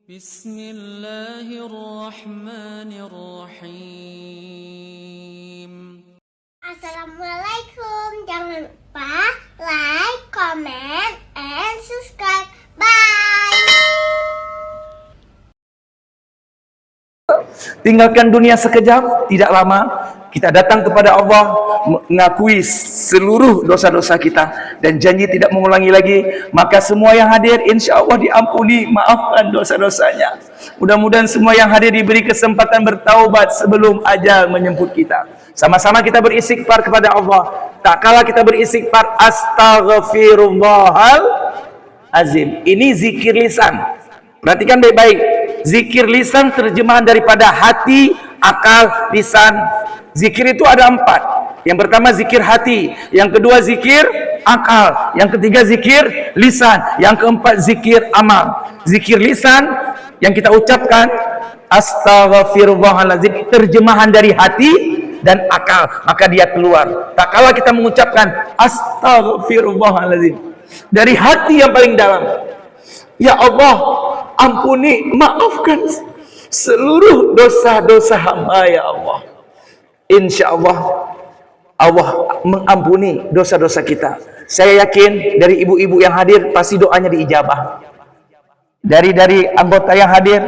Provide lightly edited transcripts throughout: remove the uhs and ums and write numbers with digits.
Bismillahirrahmanirrahim. Assalamualaikum. Jangan lupa like, comment, and subscribe. Bye. Tinggalkan dunia sekejap, tidak lama kita datang kepada Allah, mengakui seluruh dosa-dosa kita dan janji tidak mengulangi lagi. Maka semua yang hadir insya Allah diampuni, maafkan dosa-dosanya. Mudah-mudahan semua yang hadir diberi kesempatan bertaubat sebelum ajal menjemput kita. Sama-sama kita beristighfar kepada Allah. Tak kala kita beristighfar, astaghfirullahalazim. Ini zikir lisan. Perhatikan baik-baik. Zikir lisan terjemahan daripada hati, akal, lisan. Zikir itu ada 4. Yang pertama zikir hati, yang kedua zikir akal, yang ketiga zikir lisan, yang keempat zikir amal. Zikir lisan yang kita ucapkan astaghfirullahalazim, terjemahan dari hati dan akal, maka dia keluar. Tak kala kita mengucapkan astaghfirullahalazim dari hati yang paling dalam, ya Allah, ampuni, maafkan seluruh dosa-dosa hamba ya Allah. Insya Allah Allah mengampuni dosa-dosa kita. Saya yakin dari ibu-ibu yang hadir pasti doanya diijabah. Dari anggota yang hadir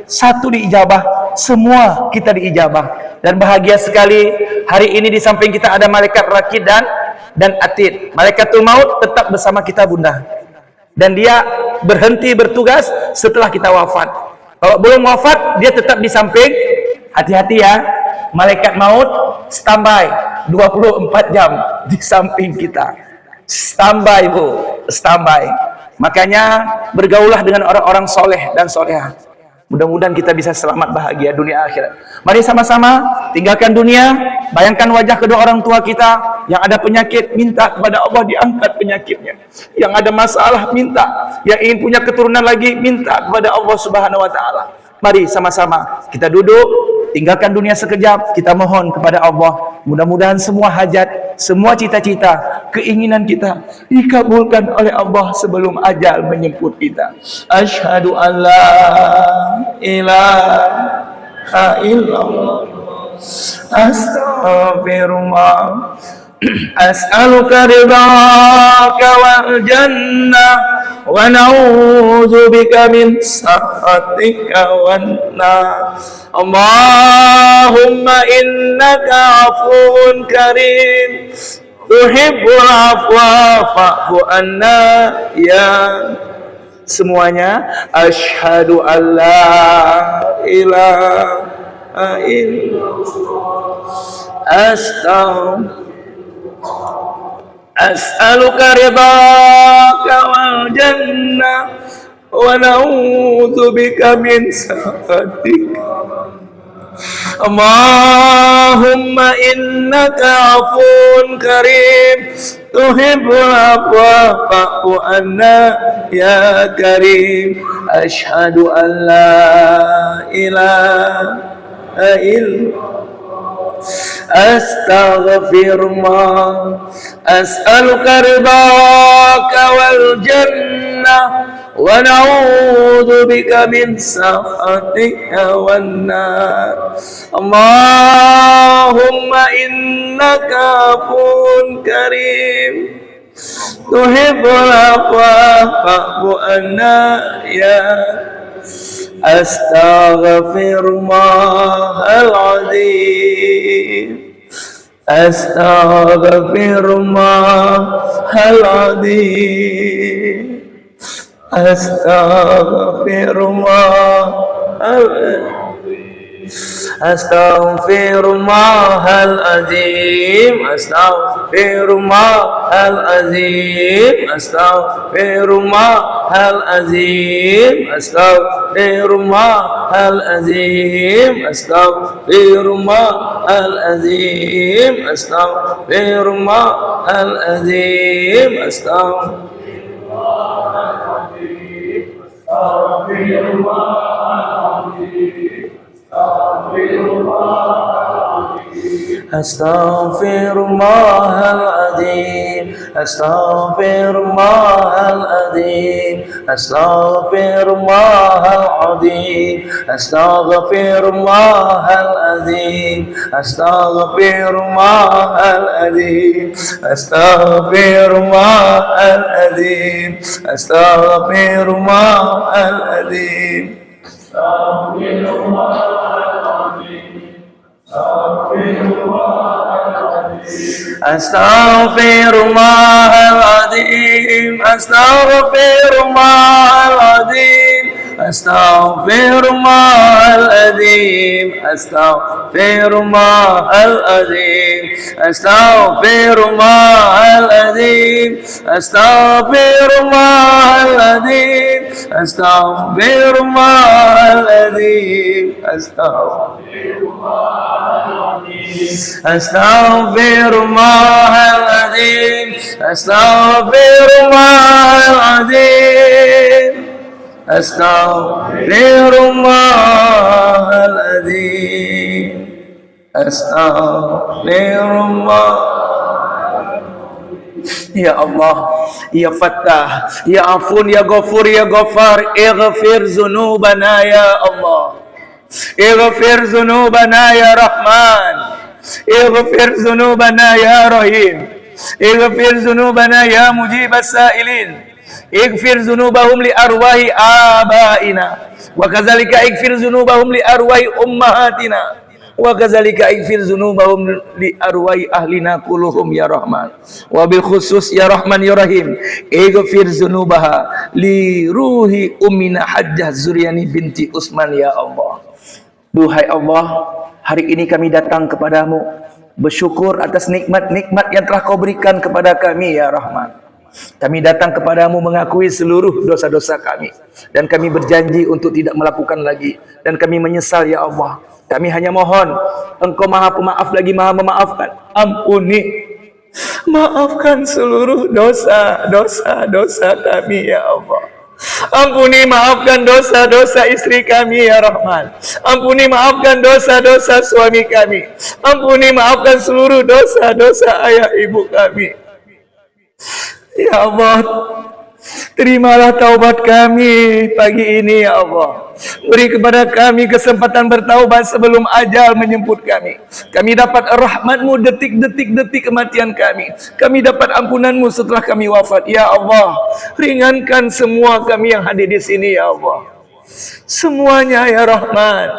satu diijabah, semua kita diijabah. Dan bahagia sekali hari ini di samping kita ada malaikat rakid dan atid. Malaikatul maut tetap bersama kita bunda. Dan dia berhenti bertugas setelah kita wafat. Kalau belum wafat dia tetap di samping. Hati-hati ya. Malaikat maut standby 24 jam di samping kita. Standby bu, standby. Makanya bergaulah dengan orang-orang soleh dan solehah. Mudah-mudahan kita bisa selamat bahagia dunia akhirat. Mari sama-sama tinggalkan dunia. Bayangkan wajah kedua orang tua kita. Yang ada penyakit, minta kepada Allah diangkat penyakitnya. Yang ada masalah, minta. Yang ingin punya keturunan lagi, minta kepada Allah Subhanahu Wa Taala. Mari sama-sama kita duduk, tinggalkan dunia sekejap, kita mohon kepada Allah. Mudah-mudahan semua hajat, semua cita-cita, keinginan kita dikabulkan oleh Allah sebelum ajal menjemput kita. Asyhadu an la ilaha illallah, astaghfirullah, as'aluka ridhaka wal jannah wa na'udzubika min sakhatika wan nar. Allahumma innaka afuwun karim tuhibbul afwa fa'fu anna ya. Semuanya asyhadu an la ilaha illallah, as'aluka ridhaka wal jannah wa na'udzubika min sakhatika. Allahumma innaka afuwun karim tuhibbul afwa fa'fu anna ya karim. Asyhadu an la ilaha illallah, astaghfirullah, as'aluka ridhaka wal jannah wa na'udzubika min sakhatika wan nar. Allahumma innaka afuwun karim tuhibbul afwa fa'fu anna ya. Astaghfirullahaladzim, astaghfirullahaladzim, astaghfirullahaladzim, astaghfirullahaladzim, astaghfirullahaladzim, astaghfirullahaladzim, astaghfirullahaladzim, astaghfirullahaladzim, astaghfirullahaladzim, astaghfirullahaladzim, أستغفر الله العظيم أستغفر الله العظيم أستغفر الله العظيم أستغفر الله العظيم أستغفر الله العظيم أستغفر الله العظيم أستغفر الله العظيم أستغفر الله العظيم أستغفر الله العظيم أستغفر الله العظيم أستغفر الله العظيم أستغفر الله العظيم أستغفر الله العظيم أستغفر الله العظيم أستغفر الله العظيم أستغفر الله العظيم أستغفر الله. Ya Allah, Ya Fattah, Ya Afun, Ya Ghafur, Ya Ghaffar, Ighfir zunubana Ya Allah, Ighfir zunubana Ya Rahman, Ighfir zunubana Ya Rahim, Ighfir zunubana Ya Mujib as-Sa'ilin, Ighfir zunubahum li arwahi abaina, wa kadzalika ighfir zunubahum li arwahi ummahatina, wa kadzalika ighfir dzunubahum li arwahi ahlina kulluhum ya Rahman, wa bil khusus ya Rahman ya Rahim ighfir dzunubaha li ruhi ummina Hajjah Zuryani binti Utsman ya Allah. Duhai Allah, hari ini kami datang kepadamu bersyukur atas nikmat-nikmat yang telah kau berikan kepada kami ya Rahman. Kami datang kepadamu mengakui seluruh dosa-dosa kami, dan kami berjanji untuk tidak melakukan lagi, dan kami menyesal ya Allah. Kami hanya mohon, Engkau Maha Pemaaf lagi Maha Memaafkan. Ampuni, maafkan seluruh dosa-dosa kami ya Allah. Ampuni, maafkan dosa-dosa istri kami ya Rahman. Ampuni, maafkan dosa-dosa suami kami. Ampuni, maafkan seluruh dosa-dosa ayah ibu kami. Ya Allah, terimalah taubat kami pagi ini ya Allah. Beri kepada kami kesempatan bertaubat sebelum ajal menjemput kami. Kami dapat rahmat-Mu detik-detik kematian kami. Kami dapat ampunan-Mu setelah kami wafat. Ya Allah, ringankan semua kami yang hadir di sini ya Allah. Semuanya ya Rahman.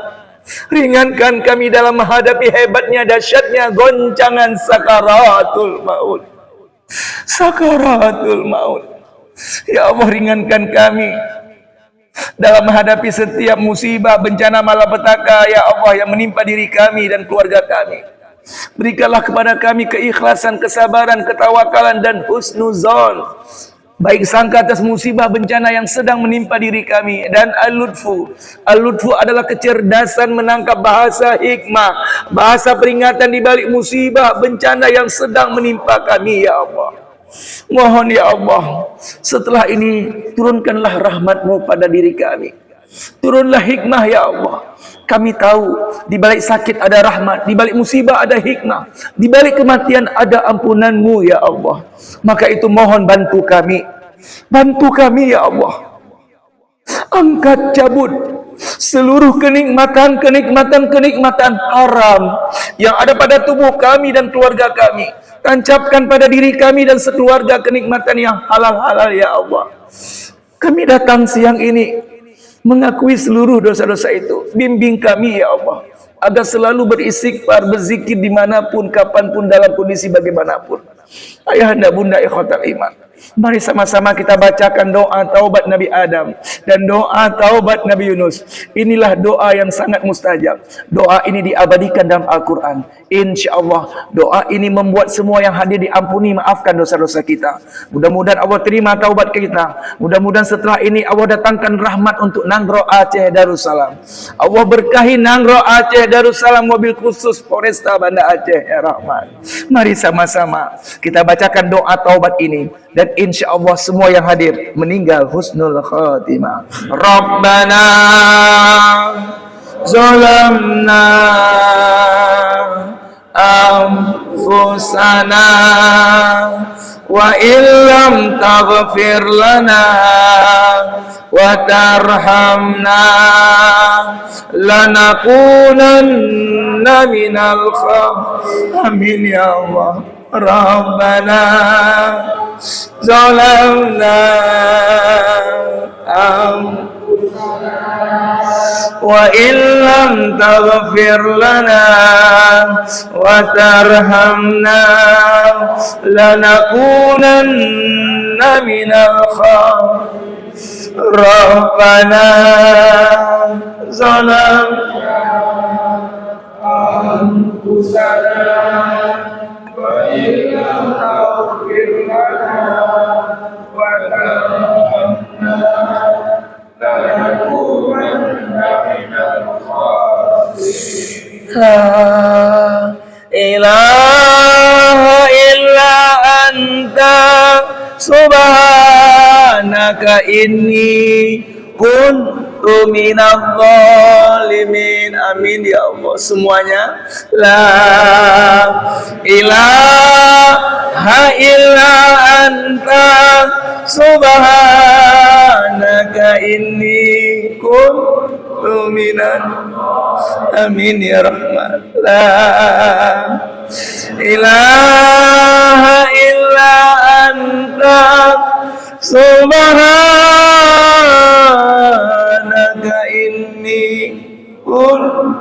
Ringankan kami dalam menghadapi hebatnya, dahsyatnya goncangan sakaratul maut. Sakaratul maut. Ya Allah, ringankan kami dalam menghadapi setiap musibah, bencana, malapetaka ya Allah yang menimpa diri kami dan keluarga kami. Berikanlah kepada kami keikhlasan, kesabaran, ketawakalan dan husnuzon, baik sangka atas musibah bencana yang sedang menimpa diri kami. Dan al-lutfu adalah kecerdasan menangkap bahasa hikmah, bahasa peringatan di balik musibah bencana yang sedang menimpa kami ya Allah. Mohon ya Allah, setelah ini turunkanlah rahmat-Mu pada diri kami. Turunlah hikmah ya Allah. Kami tahu di balik sakit ada rahmat, di balik musibah ada hikmah, di balik kematian ada ampunan-Mu ya Allah. Maka itu mohon bantu kami. Bantu kami ya Allah. Angkat cabut seluruh kenikmatan haram yang ada pada tubuh kami dan keluarga kami. Tancapkan pada diri kami dan sekeluarga kenikmatan yang halal-halal ya Allah. Kami datang siang ini mengakui seluruh dosa-dosa itu. Bimbing kami ya Allah agar selalu beristighfar, berzikir dimanapun, kapanpun, dalam kondisi bagaimanapun. Ayahanda, bunda, ikhwatal iman, mari sama-sama kita bacakan doa taubat Nabi Adam dan doa taubat Nabi Yunus. Inilah doa yang sangat mustajab. Doa ini diabadikan dalam Al-Quran. InsyaAllah doa ini membuat semua yang hadir diampuni, maafkan dosa-dosa kita. Mudah-mudahan Allah terima taubat kita. Mudah-mudahan setelah ini Allah datangkan rahmat untuk Nanggro Aceh Darussalam. Allah berkahi Nanggro Aceh Darussalam, mobil khusus Polresta Banda Aceh ya Rahman. Mari sama-sama kita bacakan doa taubat ini, dan insya Allah semua yang hadir meninggal husnul khatimah. Rabbana zalamna anfusana wa illam taghfir lana wa tarhamna lanakunanna minal khasirin. Amin ya Allah. Rabbana zalamna wa illam taghfir lana wa tarhamna lanakunanna minal khasirin. Rabbana zalamna wa illam taghfir lana wa tarhamna lanakunanna minal khasirin. La ilaha illa anta subhanaka inni kuntu minadh dhalimin. Amin ya Allah semuanya. La ilaha illa anta subhanaka inni kuntu minadh. Amin ya Rahman. La ilaha illa anta subhanaka inni kuntu.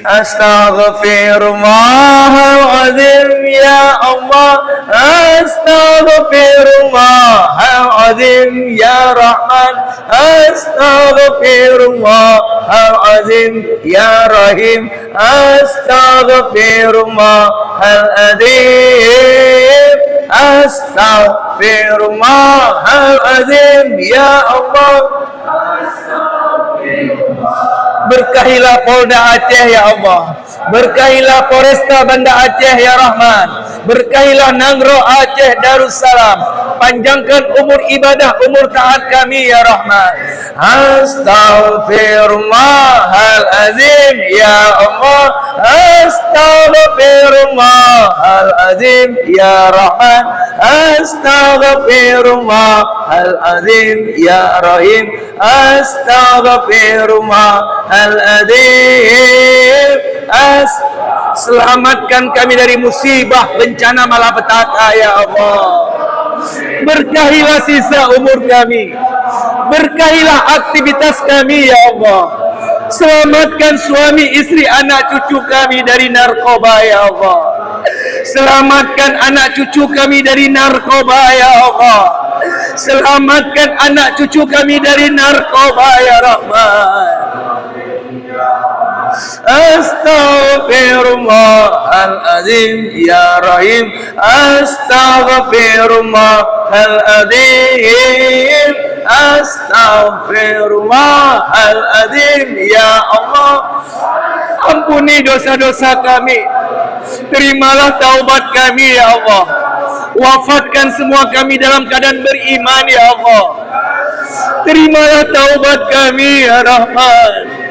Astaghfirullahaladzim ya Allah. Astaghfirullahaladzim ya Rahman. Astaghfirullahaladzim ya Rahim. Astaghfirullahaladzim. Astaghfirullahaladzim ya Allah. Berkahilah Polda Aceh ya Allah. Berkahilah Polresta Banda Aceh ya Rahman. Berkahilah Nangro Aceh Darussalam. Panjangkan umur ibadah, umur taat kami ya Rahman. Astaghfirullahaladzim ya Allah. Astaghfirullahaladzim ya Rahman. Astaghfirullahaladzim ya Rahim. Astaghfirullahaladzim. Selamatkan kami dari musibah, bencana, malapetaka ya Allah. Berkahilah sisa umur kami. Berkahilah aktivitas kami ya Allah. Selamatkan suami, istri, anak cucu kami dari narkoba ya Allah. Selamatkan anak cucu kami dari narkoba ya Allah. Selamatkan anak cucu kami dari narkoba ya Rahman. Astaghfirullahaladzim ya Rahim. Astaghfirullahaladzim. Astaghfirullahaladzim ya Allah. Ampuni dosa-dosa kami. Terimalah taubat kami ya Allah. Wafatkan semua kami dalam keadaan beriman ya Allah. Terimalah taubat kami ya Rahman.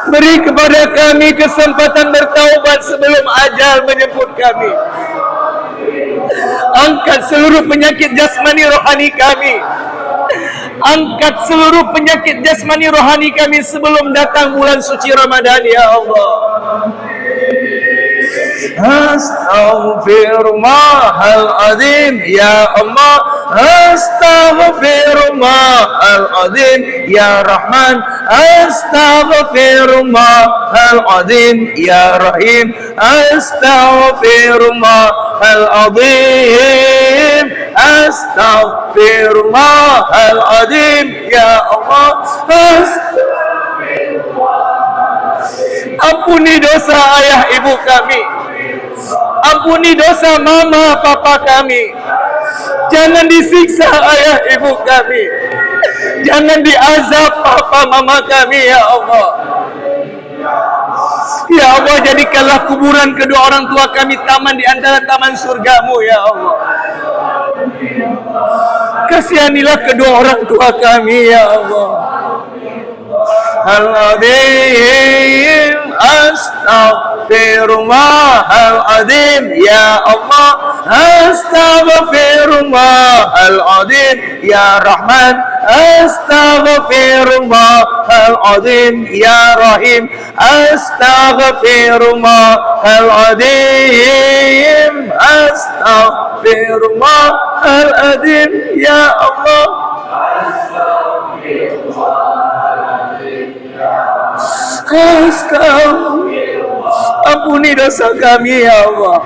Beri kepada kami kesempatan bertaubat sebelum ajal menjemput kami. Angkat seluruh penyakit jasmani rohani kami. Angkat seluruh penyakit jasmani rohani kami sebelum datang bulan suci Ramadan ya Allah. Astaghfirullahaladzim ya Allah. Astaghfirullahaladzim ya Rahman. Astaghfirullahaladzim ya Rahim. Astaghfirullahaladzim. Astaghfirullahaladzim ya Allah. Ampuni dosa ayah ibu kami. Ampuni dosa mama papa kami. Jangan disiksa ayah ibu kami. Jangan diazab papa mama kami ya Allah. Ya Allah, jadikanlah kuburan kedua orang tua kami taman di antara taman surgamu ya Allah. Kasihanilah kedua orang tua kami ya Allah. Al-Azim, Astaghfirullahaladzim ya Allah. Astaghfirullahaladzim ya Rahman. Astaghfirullahaladzim ya Rahim. Astaghfirullahaladzim. Astaghfirullahaladzim ya Allah. Ampuni dosa kami ya Allah.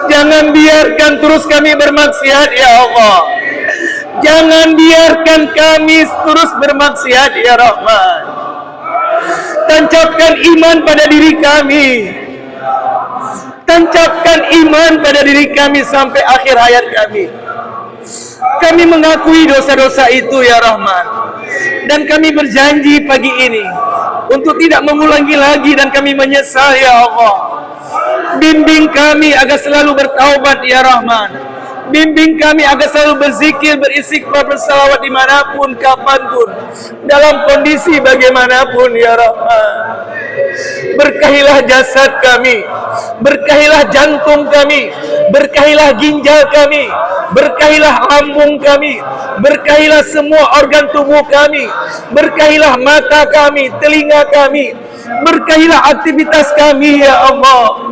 Jangan biarkan terus kami bermaksiat ya Allah. Jangan biarkan kami terus bermaksiat ya Rahman. Tancapkan iman pada diri kami. Tancapkan iman pada diri kami sampai akhir hayat kami. Kami mengakui dosa-dosa itu ya Rahman. Dan kami berjanji pagi ini untuk tidak mengulangi lagi, dan kami menyesal ya Allah. Bimbing kami agar selalu bertaubat ya Rahman. Bimbing kami agar selalu berzikir, beristighfar, bersalawat dimanapun, kapanpun, dalam kondisi bagaimanapun ya Rahman. Berkahilah jasad kami, berkahilah jantung kami, berkahilah ginjal kami, berkahilah lambung kami, berkahilah semua organ tubuh kami, berkahilah mata kami, telinga kami, berkahilah aktivitas kami ya Allah.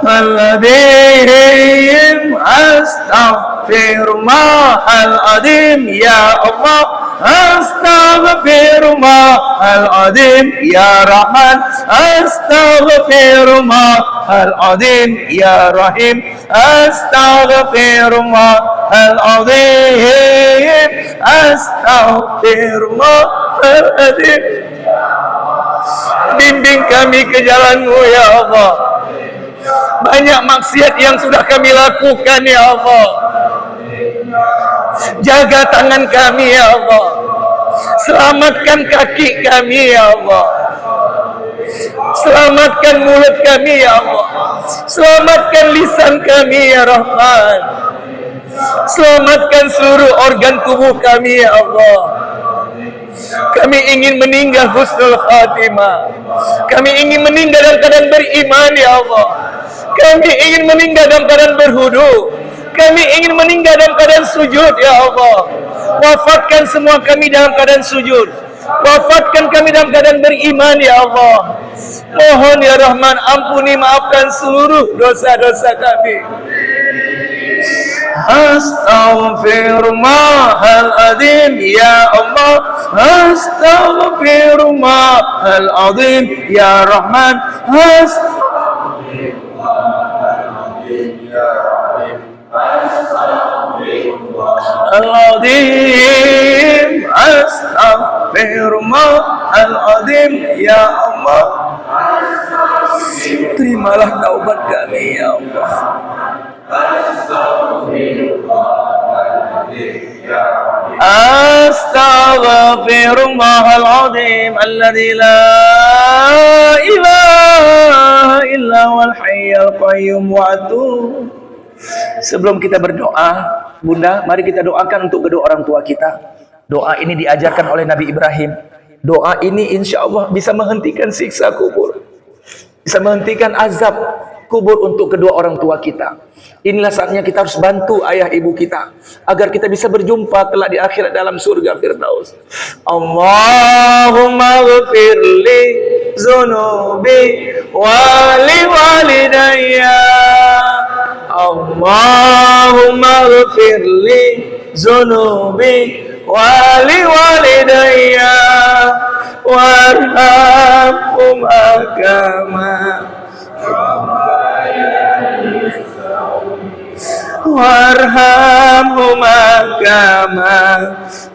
Al-Azim, astaghfirullahaladzim ya Allah. Astaghfirullahaladzim ya Rahman. Astaghfirullahaladzim ya Rahim. Astaghfirullahaladzim. Astaghfirullahaladzim. Bimbing kami ke jalan-Mu ya Allah. Banyak maksiat yang sudah kami lakukan ya Allah. Jaga tangan kami ya Allah. Selamatkan kaki kami ya Allah. Selamatkan mulut kami ya Allah. Selamatkan lisan kami ya Rahman. Selamatkan seluruh organ tubuh kami ya Allah. Kami ingin meninggal husnul khatimah. Kami ingin meninggal dalam keadaan beriman ya Allah. Kami ingin meninggal dalam keadaan berhudu. Kami ingin meninggal dalam keadaan sujud ya Allah. Wafatkan semua kami dalam keadaan sujud. Wafatkan kami dalam keadaan beriman ya Allah. Mohon ya Rahman, ampuni, maafkan seluruh dosa-dosa kami. Astaghfirullahaladzim ya Allah. Astaghfirullahaladzim ya Rahman. Astaghfirullahaladzim. Astaghfirullahaladzim ya Allah. Terimalah taubat kami ya Allah. Astaghfirullahaladzim alladzi la ilaha illa huwal hayyul qayyum wa atubu. Sebelum kita berdoa, Bunda, mari kita doakan untuk kedua orang tua kita. Doa ini diajarkan oleh Nabi Ibrahim. Doa ini insya Allah bisa menghentikan siksa kubur, bisa menghentikan azab kubur untuk kedua orang tua kita. Inilah saatnya kita harus bantu ayah ibu kita agar kita bisa berjumpa kelak di akhirat dalam surga Firdaus. Allahumma ghfirli zunubi wali walidayya. Allahumma ghfirli zunubi wali walidayya warhamhuma kama warhamhuma kama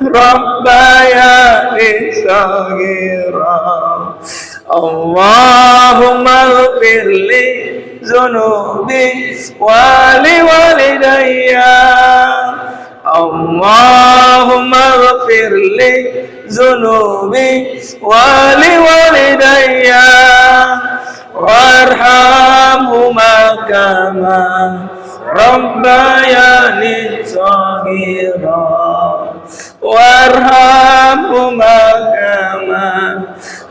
rabbayani shaghira. Allahumma ghfirli zunubi wali walidayya. Allahumma ghfirli zunubi wali walidayya warhamhuma kama rabbayani shaghira. Warhamhuma kama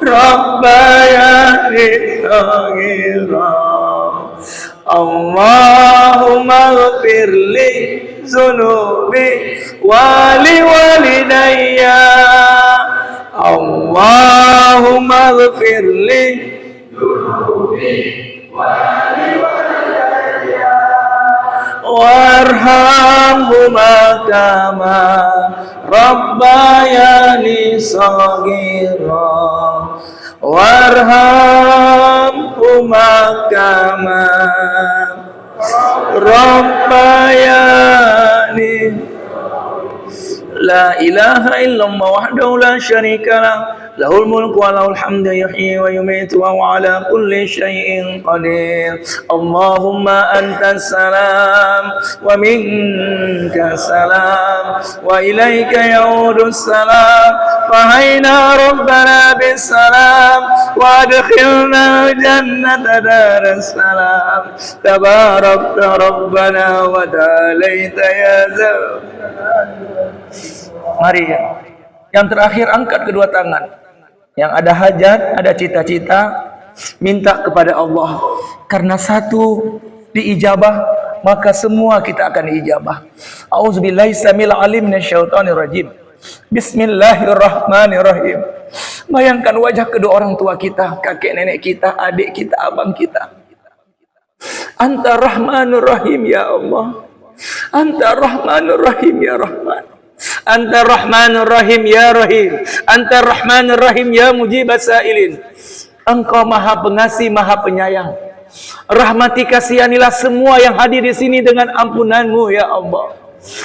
rabbayani saghira. Allahumma ighfirli zunubi wali walidayya. Allahumma ighfirli zunubi wali walidayya warhamhuma kama rabbayani saghira warhamhuma kama rabbayani. La ilaha illallah wahdahu la syarika lah, lahul mulku wa lahul hamdu yuhyi wa yumiitu wa huwa ala kulli syai'in qadir. Allahumma antas salam wa minka salam wa ilaika yaudus salam. Fahayna rabbana bis salam wa adkhilna jannata daras salam. Tabarakta rabbana wa ta'alaita ya zal. Mari ya. Yang terakhir, angkat kedua tangan. Yang ada hajat, ada cita-cita, minta kepada Allah. Karena satu diijabah, maka semua kita akan diijabah. A'udzubillahi samil alim minasyaitonir rajim. Bismillahirrahmanirrahim. Bayangkan wajah kedua orang tua kita, kakek nenek kita, adik kita, abang kita. Anta Rahmanur Rahim ya Allah. Anta Rahmanur Rahim ya Rahman. Anta Rahmanur Rahim ya Rahim. Anta Rahmanur Rahim ya Mujibas Sa'ilin. Engkau Maha Pengasih, Maha Penyayang. Rahmati kasihanilah semua yang hadir di sini dengan ampunan-Mu ya Allah.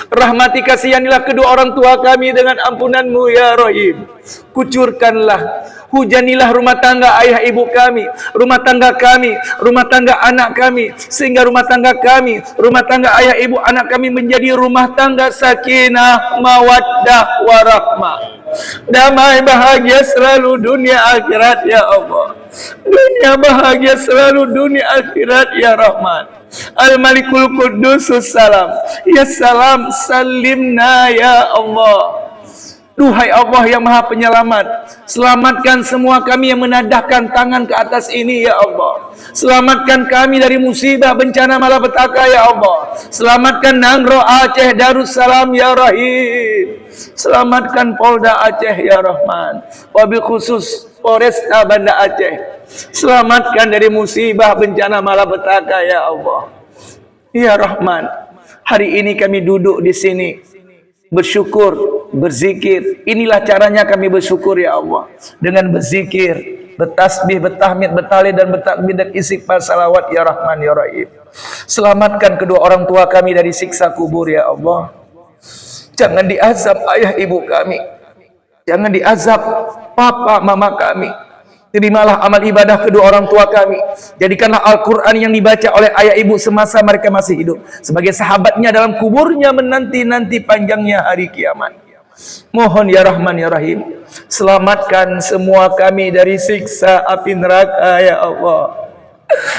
Rahmati kasihanilah kedua orang tua kami dengan ampunan-Mu ya Rahim. Kucurkanlah, hujanilah rumah tangga ayah ibu kami, rumah tangga kami, rumah tangga anak kami, sehingga rumah tangga kami, rumah tangga ayah ibu anak kami menjadi rumah tangga sakinah, mawaddah, warahmah. Damai bahagia selalu dunia akhirat ya Allah. Dunia bahagia selalu dunia akhirat ya Rahman. Al-Malikul Qudusus Salam. Ya salam salimna ya Allah. Duhai Allah yang Maha Penyelamat, selamatkan semua kami yang menadahkan tangan ke atas ini ya Allah. Selamatkan kami dari musibah bencana malapetaka ya Allah. Selamatkan Nangro Aceh Darussalam ya Rahim. Selamatkan Polda Aceh ya Rahman. Wabil khusus Polresta Banda Aceh. Selamatkan dari musibah bencana malapetaka ya Allah. Ya Rahman, hari ini kami duduk di sini bersyukur, berzikir. Inilah caranya kami bersyukur ya Allah. Dengan berzikir, bertasbih, bertahmid, bertahlil dan bertakbir dan istighfar salawat ya Rahman ya Rahim. Selamatkan kedua orang tua kami dari siksa kubur ya Allah. Jangan diazab ayah ibu kami. Jangan diazab papa mama kami. Terimalah amal ibadah kedua orang tua kami. Jadikanlah Al-Quran yang dibaca oleh ayah ibu semasa mereka masih hidup sebagai sahabatnya dalam kuburnya menanti-nanti panjangnya hari kiamat. Mohon ya Rahman ya Rahim, selamatkan semua kami dari siksa api neraka ya Allah.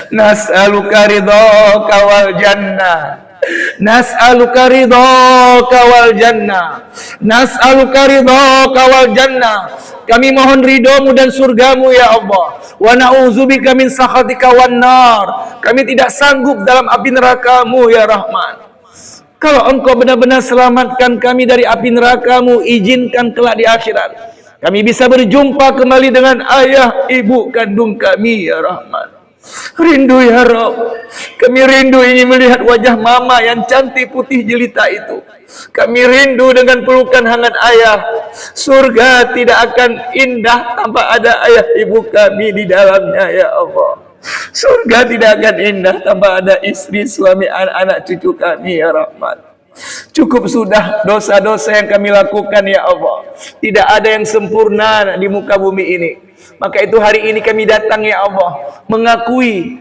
Nas'aluka ridhaka wal jannah. Nas'aluka ridhaka wal jannah. Nas'aluka ridhaka wal jannah. Kami mohon ridhomu dan surgamu ya Allah. Wa na'udzubika min sakhatika wan nar. Kami tidak sanggup dalam api nerakamu ya Rahman. Kalau engkau benar-benar selamatkan kami dari api nerakamu, izinkan kelak di akhirat kami bisa berjumpa kembali dengan ayah ibu kandung kami ya Rahman. Rindu ya Rabb. Kami rindu ingin melihat wajah mama yang cantik putih jelita itu. Kami rindu dengan pelukan hangat ayah. Surga tidak akan indah tanpa ada ayah ibu kami di dalamnya ya Allah. Surga tidak akan indah tanpa ada istri, suami, anak-anak cucu kami ya Rahman. Cukup sudah dosa-dosa yang kami lakukan ya Allah. Tidak ada yang sempurna di muka bumi ini. Maka itu hari ini kami datang ya Allah, mengakui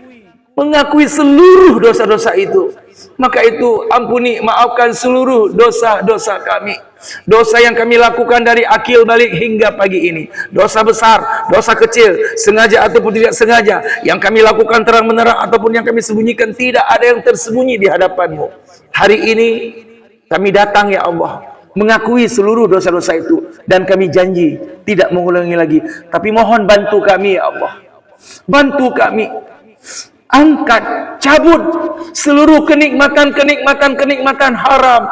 seluruh dosa-dosa itu. Maka itu ampuni, maafkan seluruh dosa-dosa kami. Dosa yang kami lakukan dari akil balik hingga pagi ini. Dosa besar, dosa kecil, sengaja ataupun tidak sengaja. Yang kami lakukan terang-menerang ataupun yang kami sembunyikan, tidak ada yang tersembunyi di hadapan-Mu. Hari ini kami datang ya Allah, mengakui seluruh dosa-dosa itu. Dan kami janji tidak mengulangi lagi. Tapi mohon bantu kami ya Allah. Bantu kami. Angkat, cabut seluruh kenikmatan haram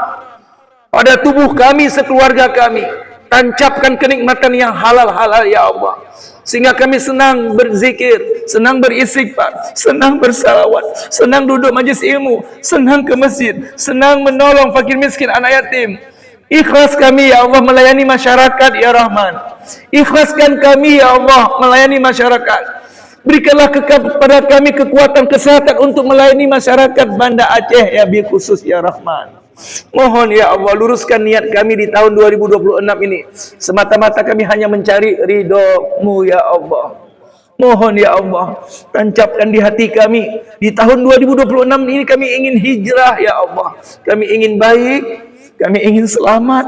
pada tubuh kami, sekeluarga kami. Tancapkan kenikmatan yang halal-halal ya Allah, sehingga kami senang berzikir, senang beristighfar, senang bersalawat, senang duduk majlis ilmu, senang ke masjid, senang menolong fakir miskin, anak yatim. Ikhlas kami ya Allah melayani masyarakat ya Rahman. Ikhlaskan kami ya Allah melayani masyarakat. Berikanlah kepada kami kekuatan kesehatan untuk melayani masyarakat Banda Aceh ya bil khusus ya Rahman. Mohon ya Allah luruskan niat kami di tahun 2026 ini. Semata-mata kami hanya mencari ridho-Mu ya Allah. Mohon ya Allah tancapkan di hati kami di tahun 2026 ini kami ingin hijrah ya Allah. Kami ingin baik, kami ingin selamat,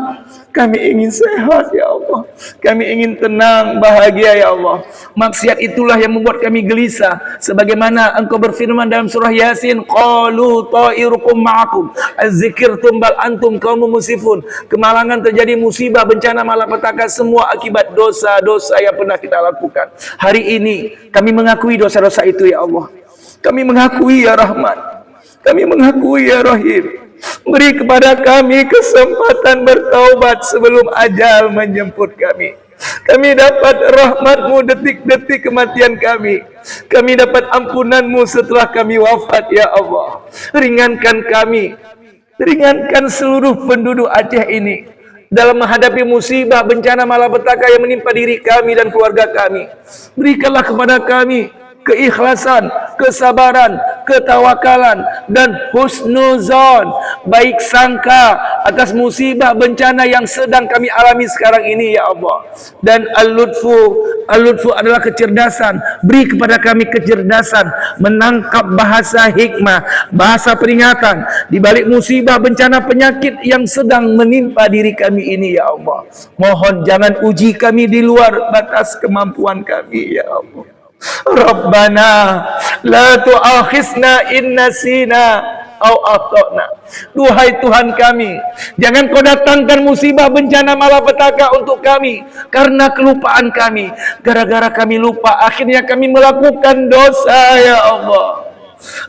kami ingin sehat ya Allah. Kami ingin tenang, bahagia ya Allah. Maksiat itulah yang membuat kami gelisah. Sebagaimana Engkau berfirman dalam surah Yasin, qalu ta'irukum ma'akum azzikirtum bal antum qaumun musifun. Kemalangan terjadi, musibah, bencana, malapetaka, semua akibat dosa-dosa yang pernah kita lakukan. Hari ini kami mengakui dosa-dosa itu ya Allah. Kami mengakui ya Rahman. Kami mengakui ya Rahim. Beri kepada kami kesempatan bertaubat sebelum ajal menjemput kami. Kami dapat rahmat-Mu detik-detik kematian kami. Kami dapat ampunan-Mu setelah kami wafat ya Allah. Ringankan kami, ringankan seluruh penduduk Aceh ini dalam menghadapi musibah, bencana, malapetaka yang menimpa diri kami dan keluarga kami. Berikanlah kepada kami keikhlasan, kesabaran, ketawakalan, dan husnuzon, baik sangka atas musibah bencana yang sedang kami alami sekarang ini ya Allah. Dan al-lutfu adalah kecerdasan. Beri kepada kami kecerdasan menangkap bahasa hikmah, bahasa peringatan di balik musibah, bencana, penyakit yang sedang menimpa diri kami ini ya Allah. Mohon jangan uji kami di luar batas kemampuan kami ya Allah. Rabbana la tu'akhizna in nasina au akhtana. Duhai Tuhan kami, jangan Kau datangkan musibah, bencana, malapetaka untuk kami karena kelupaan kami. Gara-gara kami lupa, akhirnya kami melakukan dosa ya Allah.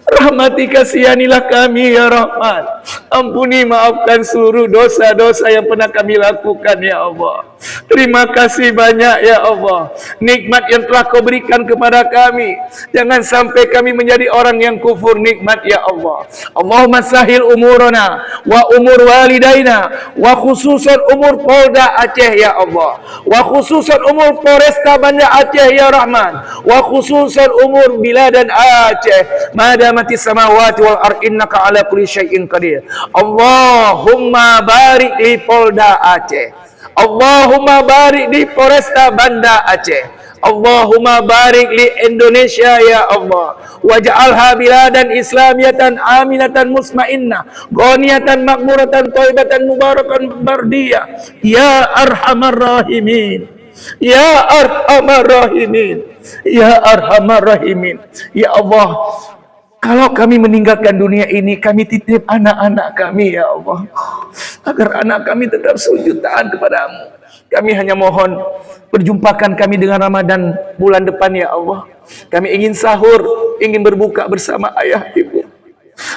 Rahmati kasihanilah kami ya Rahman. Ampuni, maafkan seluruh dosa-dosa yang pernah kami lakukan ya Allah. Terima kasih banyak ya Allah, nikmat yang telah Kau berikan kepada kami. Jangan sampai kami menjadi orang yang kufur nikmat ya Allah. Allahumma sahil umurana wa umur walidaina, wa khususan umur Polda Aceh ya Allah, wa khususan umur Polresta Banda Aceh ya Rahman, wa khususan umur biladan Aceh madamati samawati wal ard innaka ala kulli syai'in qadir. Allahumma barik di Polda Aceh, Allahumma barik di Polresta Banda Aceh, Allahumma barik li Indonesia ya Allah. Waj'alha biladan islamiyatan aminatan musmainnah ghaniyatan makmuratan thayyibatan mubarakan bardiyah ya arhamar rahimin. Ya arhamar rahimin, ya arhamar rahimin. Ya Allah, kalau kami meninggalkan dunia ini, kami titip anak-anak kami ya Allah, agar anak kami tetap sujud taat kepadamu. Kami hanya mohon perjumpakan kami dengan Ramadan bulan depan ya Allah. Kami ingin sahur, ingin berbuka bersama ayah ibu.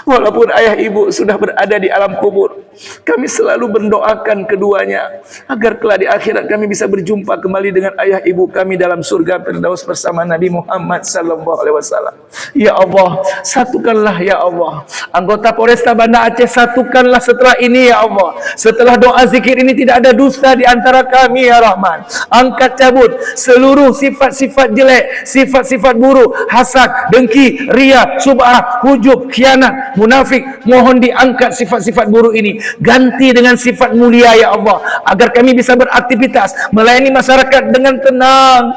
Walaupun ayah ibu sudah berada di alam kubur, kami selalu mendoakan keduanya agar kelak di akhirat kami bisa berjumpa kembali dengan ayah ibu kami dalam surga Firdaus bersama Nabi Muhammad sallallahu alaihi wasallam. Ya Allah, satukanlah ya Allah anggota Polresta Banda Aceh, satukanlah setelah ini ya Allah. Setelah doa zikir ini tidak ada dusta di antara kami ya Rahman. Angkat cabut seluruh sifat-sifat jelek, sifat-sifat buruk, hasad, dengki, riya, sub'ah, hujub, khianat, munafik. Mohon diangkat sifat-sifat buruk ini, ganti dengan sifat mulia ya Allah, agar kami bisa beraktivitas melayani masyarakat dengan tenang,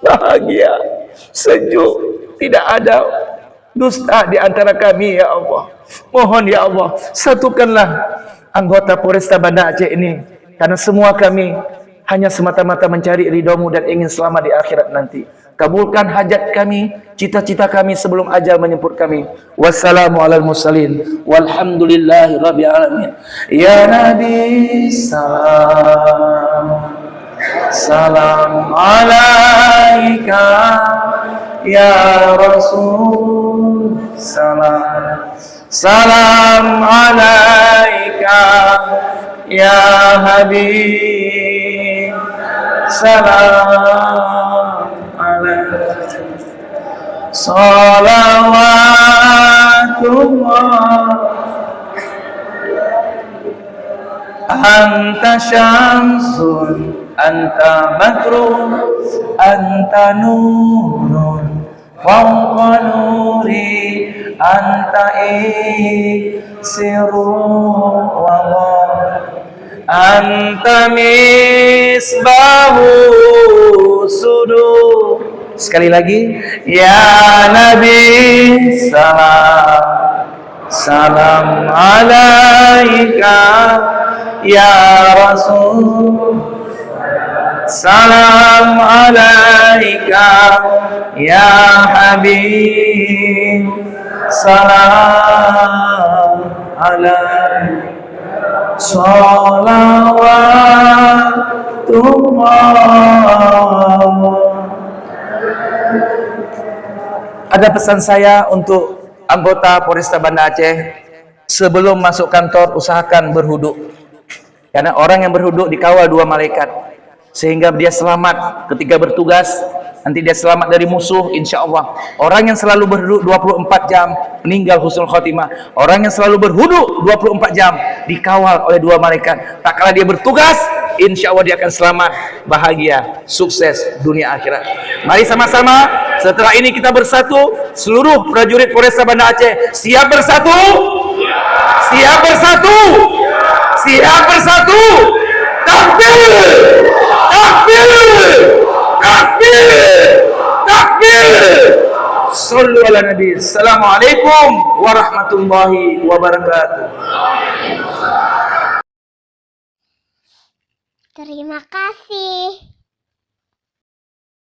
bahagia, sejuk, tidak ada dusta di antara kami ya Allah. Mohon ya Allah, satukanlah anggota Polresta Banda Aceh ini, karena semua kami hanya semata-mata mencari ridho-Mu dan ingin selamat di akhirat nanti. Kabulkan hajat kami, cita-cita kami sebelum ajal menjemput kami. Wassalamu alal mursalin walhamdulillahi rabbil alamin. Ya Nabi salam, salam alaika ya Rasul. Salam salam alaika ya Habib. Salam alaika salawatullah. Anta syamsun, anta badrun, anta nurun, fawqa nuri, anta iksiru wa anta misbahu sudur. Sekali lagi, ya Nabi, salam salam alaika ya Rasul. Salam alaika ya Habib. Salam alaika salawatullah. Ada pesan saya untuk anggota Polresta Banda Aceh, sebelum masuk kantor usahakan berhudu, karena orang yang berhudu dikawal 2 malaikat, sehingga dia selamat ketika bertugas. Nanti dia selamat dari musuh, insya Allah. Orang yang selalu berhudu 24 jam meninggal husnul khotimah. Orang yang selalu berhudu 24 jam dikawal oleh 2 malaikat. Tak kala dia bertugas, insya Allah dia akan selamat, bahagia, sukses dunia akhirat. Mari sama-sama setelah ini kita bersatu. Seluruh prajurit Polresta Banda Aceh siap bersatu, siap bersatu, siap bersatu. Takbir, takbir, takbir, takbir. Sallu ala Nabi. Assalamualaikum warahmatullahi wabarakatuh. Terima kasih.